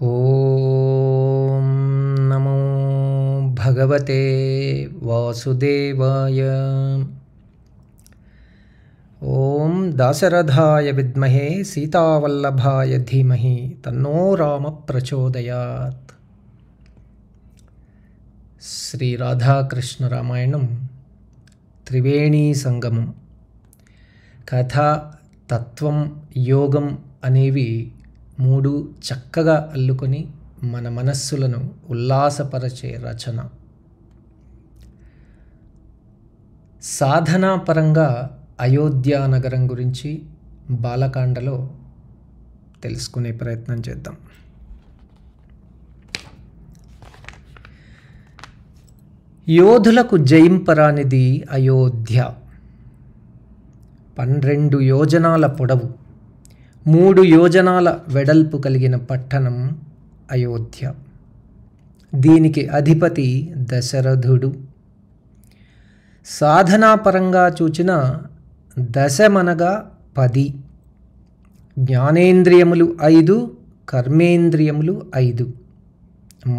ఓం నమో భగవతే వాసుదేవాయ. ఓం దాశరథాయ విద్మహే సీతావల్లభాయ ధీమహి తన్నో రామ ప్రచోదయాత్. శ్రీ రాధాకృష్ణ రామాయణం త్రివేణీ సంగమం. కథ, తత్వం, యోగం అనేవి మూడు చక్కగా అల్లుకొని మన మనస్సులను ఉల్లాసపరచే రచన. సాధనాపరంగా అయోధ్య నగరం గురించి బాలకాండలో తెలుసుకునే ప్రయత్నం చేద్దాం. యోధులకు జయింపరానిది అయోధ్య. 12 యోజనాల పొడవు, 3 యోజనాల వెడల్పు కలిగిన పట్టణం అయోధ్య. దీనికి అధిపతి దశరథుడు. సాధనాపరంగా చూచిన దశమనగా 10, జ్ఞానేంద్రియములు 5, కర్మేంద్రియములు 5,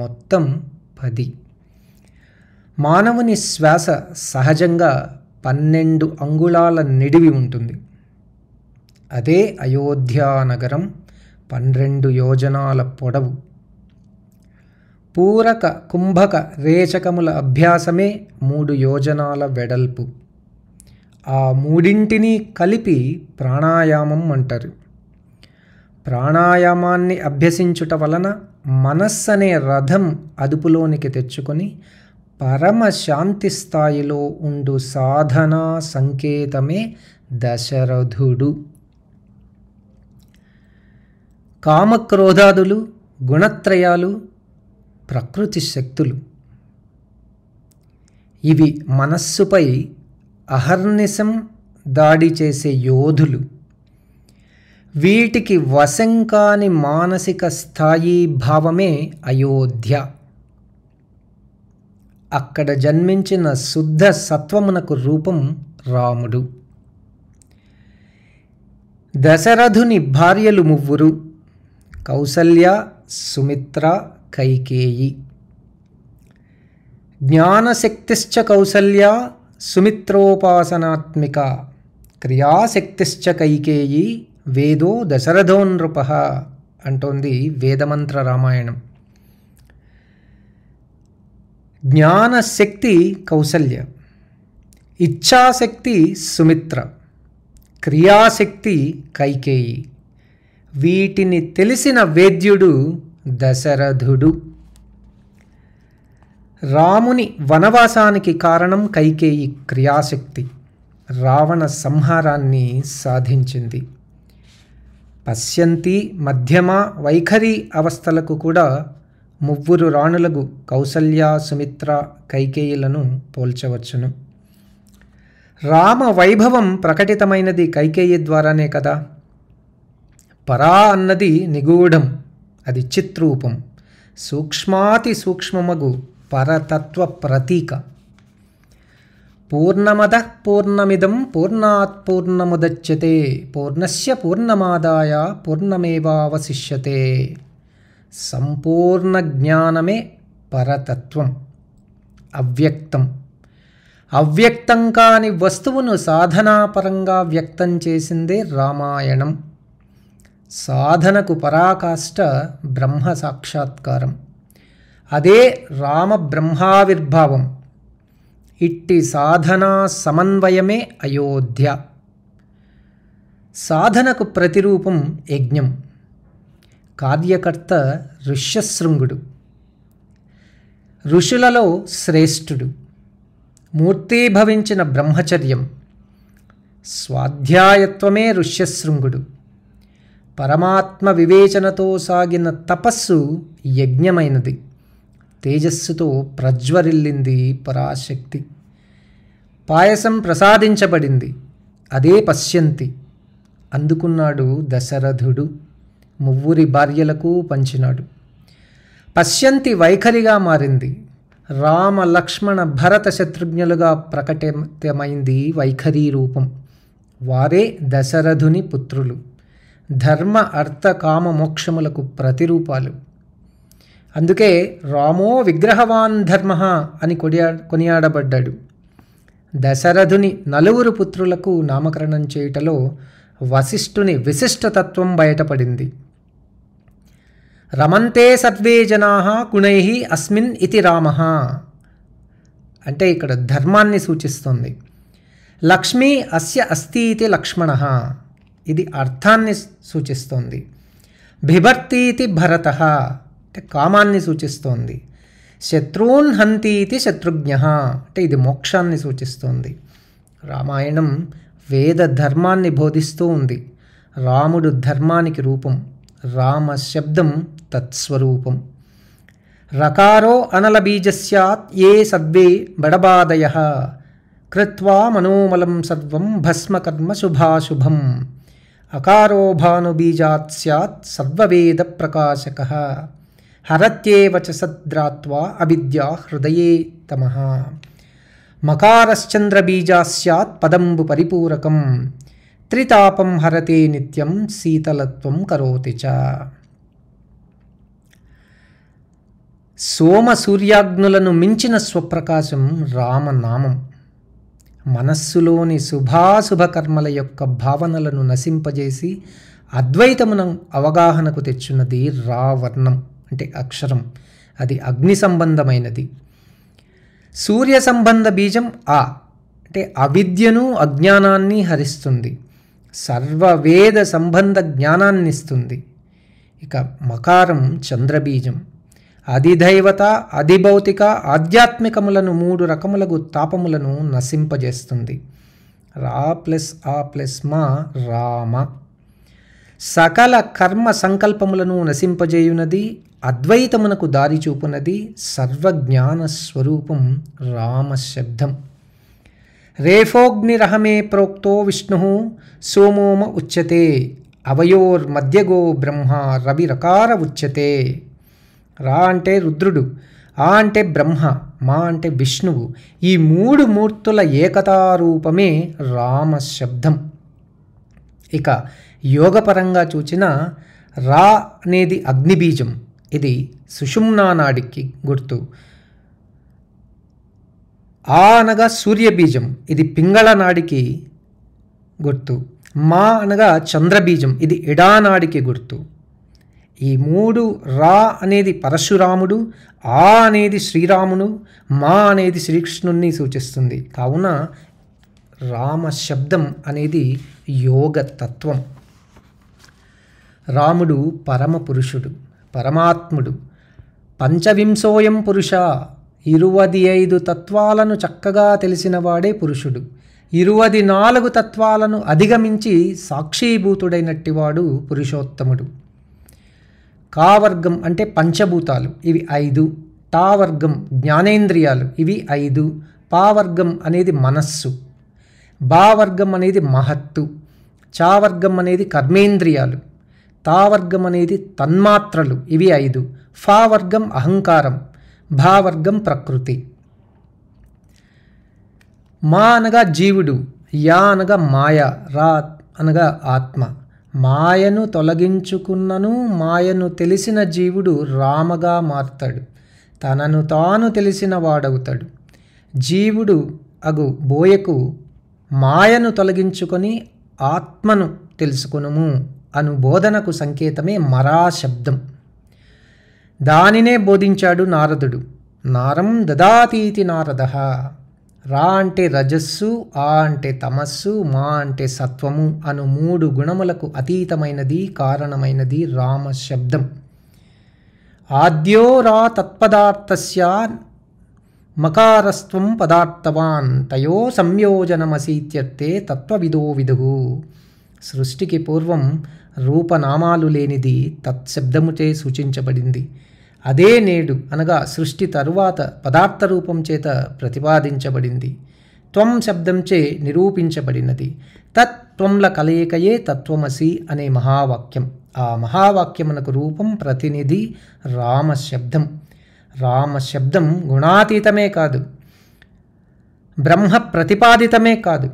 మొత్తం 10. మానవుని శ్వాస సహజంగా 12 అంగుళాల నిడివి ఉంటుంది. అదే అయోధ్యా నగరం 12 యోజనాల పొడవు. పూరక, కుంభక, రేచకముల అభ్యాసమే 3 యోజనాల వెడల్పు. ఆ మూడింటిని కలిపి ప్రాణాయామం అంటారు. ప్రాణాయామాన్ని అభ్యసించుట వలన మనస్సనే రథం అదుపులోనికి తెచ్చుకొని పరమ శాంతి స్థాయిలో ఉండు సాధనా సంకేతమే దశరథుడు. కామక్రోధాదులు, గుణత్రయాలు ప్రకృతి శక్తులు. ఇవి మనస్సుపై అహర్నిశం దాడి చేసే యోధులు. వీటికి వశం కాని మానసిక స్థాయి భావమే అయోధ్య. అక్కడ జన్మించిన శుద్ధ సత్వమునకు రూపం రాముడు. దశరథుని భార్యలు 3: కౌసల్య, సుమిత్ర, కైకేయి. జ్ఞానశక్తిశ్చ కౌసల్య, సుమిత్రోపాసనాత్మిక, క్రియాశక్తిశ్చ కైకేయి, వేదో దశరథో నృపః అంటోంది వేదమంత్ర రామాయణం. జ్ఞానశక్తి కౌసల్య, ఇచ్ఛాశక్తి సుమిత్ర, క్రియాశక్తి కైకేయి. వీటిని తెలిసిన వేద్యుడు దశరథుడు. రాముని వనవాసానికి కారణం కైకేయి క్రియాశక్తి. రావణ సంహారాన్ని సాధించింది. పశ్యంతి, మధ్యమ, వైఖరి అవస్థలకు కూడా 3 రాణులకు కౌసల్య, సుమిత్ర, కైకేయులను పోల్చవచ్చును. రామ వైభవం ప్రకటితమైనది కైకేయి ద్వారానే కదా. పరా అన్నది నిగూఢం, అది చిత్రూపం. సూక్ష్మాతి సూక్ష్మమగు పరతత్వ ప్రతీక. పూర్ణమదః పూర్ణమిదం పూర్ణాత్ పూర్ణముదచ్యతే పూర్ణస్య పూర్ణమాదాయ పూర్ణమేవావశిష్యతే. సంపూర్ణ జ్ఞానమే పరతత్వం, అవ్యక్తం. అవ్యక్తం కాని వస్తువును సాధనాపరంగా వ్యక్తం చేసిందే రామాయణం. సాధనకు పరాకాష్ట బ్రహ్మ సాక్షాత్కారం. అదే రామ బ్రహ్మావిర్భావం. ఇట్టి సాధనా సమన్వయమే అయోధ్య. సాధనకు ప్రతిరూపం యజ్ఞం. కార్యకర్త ఋష్యశృంగుడు. ఋషులలో శ్రేష్ఠుడు. మూర్తీభవించిన బ్రహ్మచర్యం. స్వాధ్యాయత్వమే ఋష్యశృంగుడు. పరమాత్మ వివేచనతో సాగిన తపస్సు యజ్ఞమైనది. తేజస్సుతో ప్రజ్వరిల్లింది పరాశక్తి. పాయసం ప్రసాదించబడింది, అదే పశ్యంతి. అందుకున్నాడు దశరథుడు. 3 భార్యలకు పంచినాడు. పశ్యంతి వైఖరిగా మారింది. రామ, లక్ష్మణ, భరత శత్రుఘ్నులుగా ప్రకటితమైంది వైఖరీ రూపం. వారే దశరథుని పుత్రులు. ధర్మ అర్థ కామ మోక్షములకు ప్రతిరూపాలు. అందుకే రామో విగ్రహవాన్ ధర్మ అని కొనియాడబడ్డాడు. దశరథుని 4 పుత్రులకు నామకరణం చేయుటలో వశిష్ఠుని విశిష్టతత్వం బయటపడింది. రమంతే సర్వే జనాః గుణైః అస్మిన్ ఇతి రామః అంటే ఇక్కడ ధర్మాన్ని సూచిస్తుంది. లక్ష్మీ అస్య అస్తి ఇతి లక్ష్మణః ఇది అర్థాన్ని సూచిస్తోంది. బిభర్తి ఇతి భరతః అంటే కామాన్ని సూచిస్తోంది. శత్రూన్ హంతి ఇతి శత్రుఘ్నః అంటే ఇది మోక్షాన్ని సూచిస్తోంది. రామాయణం వేద ధర్మాన్ని బోధిస్తూ ఉంది. రాముడు ధర్మానికి రూపం. రామ శబ్దం తత్స్వరూపం. రకారో అనలబీజస్యాత్ ఏ సద్వే బడబాదయః కృత్వా మనోమలం సర్వం భస్మకర్మ శుభాశుభం. అకారో భానుబీజాత్ స్యాత్ సర్వవేద ప్రకాశకః హరత్యేవ చ సద్రాత్వా అవిద్యా హృదయే తమః. మకారశ్చంద్రబీజాత్ స్యాత్ పదంబు పరిపూరకం త్రితాపం హరతే నిత్యం శీతలత్వం కరోతి చ. సోమ సూర్యాగ్నులను మించిన స్వప్రకాశం రామనామం. మనస్సులోని శుభాశుభ కర్మల యొక్క భావనలను నశింపజేసి అద్వైతమున అవగాహనకు తెచ్చున్నది రావర్ణం అంటే అక్షరం. అది అగ్ని సంబంధమైనది. సూర్య సంబంధ బీజం ఆ అంటే అవిద్యను అజ్ఞానాన్ని హరిస్తుంది. సర్వవేద సంబంధ జ్ఞానాన్ని ఇస్తుంది. ఇక మకారం చంద్రబీజం. అధిదైవత అధిభౌతిక ఆధ్యాత్మికములను 3 రకములకు తాపములను నశింపజేస్తుంది. రా ప్లస్ ఆ ప్లస్ మా రామ. సకల కర్మ సంకల్పములను నశింపజేయునది. అద్వైతమునకు దారి చూపునది. సర్వజ్ఞాన స్వరూపం రామశబ్దం. రేఫోగ్నిరహమే ప్రోక్తో విష్ణు సోమోమ ఉచ్యతే అవయోర్మధ్యగో బ్రహ్మ రవిరకార ఉచ్యతే. రా అంటే రుద్రుడు, ఆ అంటే బ్రహ్మ, మా అంటే విష్ణువు. ఈ 3 మూర్తుల ఏకతారూపమే రామశబ్దం. ఇక యోగపరంగా చూచిన రా అనేది అగ్నిబీజం. ఇది సుషుమ్నా నాడికి గుర్తు. ఆ అనగా సూర్యబీజం. ఇది పింగళ నాడికి గుర్తు. మా అనగా చంద్రబీజం. ఇది ఎడానాడికి గుర్తు. ఈ 3 రా అనేది పరశురాముడు, ఆ అనేది శ్రీరాముడు, మా అనేది శ్రీకృష్ణుణ్ణి సూచిస్తుంది. కావున రామశబ్దం అనేది యోగతత్వం. రాముడు పరమ పురుషుడు, పరమాత్ముడు. పంచవింశోయం పురుష 25 తత్వాలను చక్కగా తెలిసినవాడే పురుషుడు. 24 తత్వాలను అధిగమించి సాక్షీభూతుడైనట్టివాడు పురుషోత్తముడు. కావర్గం అంటే పంచభూతాలు, ఇవి 5. టావర్గం జ్ఞానేంద్రియాలు, ఇవి 5. పావర్గం అనేది మనస్సు. భావర్గం అనేది మహత్తు. చావర్గం అనేది కర్మేంద్రియాలు. తావర్గం అనేది తన్మాత్రలు, ఇవి 5. ఫావర్గం అహంకారం. భావర్గం ప్రకృతి. మా అనగా జీవుడు, యా అనగా మాయ, రా అనగా ఆత్మ. మాయను తొలగించుకున్నను మాయను తెలిసిన జీవుడు రామగా మారుతాడు. తనను తాను తెలిసిన వాడవుతాడు. జీవుడు అగు బోయకు మాయను తొలగించుకొని ఆత్మను తెలుసుకొనుము అను బోధనకు సంకేతమే మరాశబ్దం. దానినే బోధించాడు నారదుడు. నారం దదాతీతి నారదః. రా అంటే రజస్సు, ఆ అంటే తమస్సు, మా అంటే సత్వము అను 3 గుణములకు అతీతమైనది, కారణమైనది రామశబ్దం. ఆద్యో రా తత్పదార్థస్య మకారస్త్వం పదార్థవాన్ తయో సంయోజనమసీత్యర్థే తత్వవిదో విదుః. సృష్టికి పూర్వం రూపనామాలు లేనిది తత్శబ్దముచే సూచించబడింది. అదే నేడు అనగా సృష్టి తరువాత పదార్థ రూపం చేత ప్రతిపాదించబడింది. త్వం శబ్దంచే నిరూపించబడినది. తత్వంల కలయికయే తత్వమసి అనే మహావాక్యం. ఆ మహావాక్యమునకు రూపం ప్రతినిధి రామశబ్దం. రామశబ్దం గుణాతీతమే కాదు, బ్రహ్మ ప్రతిపాదితమే కాదు,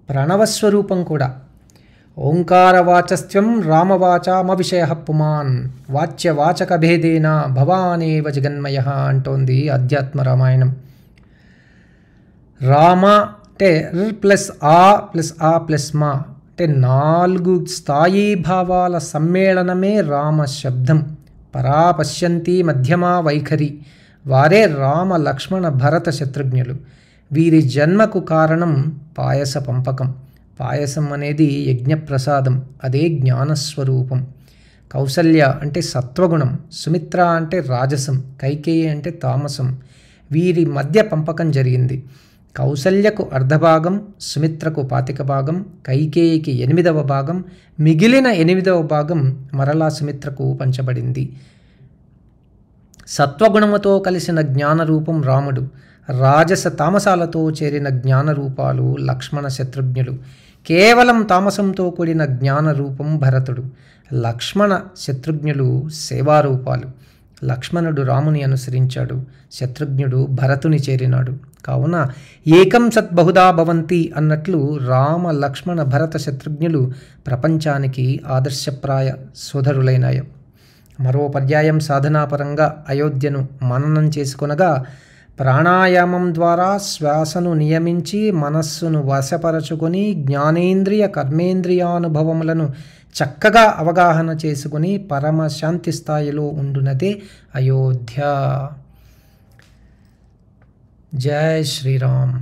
ప్రణవస్వరూపం కూడా. ఓంకారవాచస్త్వం రామవాచామవిషయ పుమాన్ వాచ్యవాచకభేదేన భవానేవ జగన్మయ అంటోంది అధ్యాత్మ రామాయణం. రామ అంటే +ఆ+ఆ+మా అంటే 4 స్థాయి భావాల సమ్మేళనమే రామ శబ్దం. పరా పశ్యంతి మధ్యమా వైఖరి, వారే రామ లక్ష్మణ భరత శత్రుఘ్నులు. వీరి జన్మకు కారణం పాయస పంపకం. పాయసం అనేది యజ్ఞప్రసాదం, అదే జ్ఞానస్వరూపం. కౌసల్య అంటే సత్వగుణం, సుమిత్ర అంటే రాజసం, కైకేయి అంటే తామసం. వీరి మధ్య పంపకం జరిగింది. కౌసల్యకు అర్ధభాగం, సుమిత్రకు 25 భాగం, కైకేయికి 8వ భాగం, మిగిలిన 8వ భాగం మరలా సుమిత్రకు పంచబడింది. సత్వగుణముతో కలిసిన జ్ఞానరూపం రాముడు, రాజస తామసాలతో చేరిన జ్ఞానరూపాలు లక్ష్మణ శత్రుఘ్నులు, కేవలం తామసంతో కూడిన జ్ఞానరూపం భరతుడు. లక్ష్మణ శత్రుఘ్నులు సేవారూపాలు. లక్ష్మణుడు రాముని అనుసరించాడు, శత్రుఘ్నుడు భరతుని చేరినాడు. కావున ఏకం సత్ బహుదా భవంతి అన్నట్లు రామ లక్ష్మణ భరత శత్రుఘ్నులు ప్రపంచానికి ఆదర్శప్రాయ సోదరులైనాయి. మరో పర్యాయం సాధనాపరంగా అయోధ్యను మననం చేసుకొనగా ప్రాణాయామం ద్వారా శ్వాసను నియమించి మనస్సును వశపరచుకొని జ్ఞానేంద్రియ కర్మేంద్రియానుభవములను చక్కగా అవగాహన చేసుకుని పరమశాంతి స్థాయిలో ఉండునదే అయోధ్య. జై శ్రీరామ్.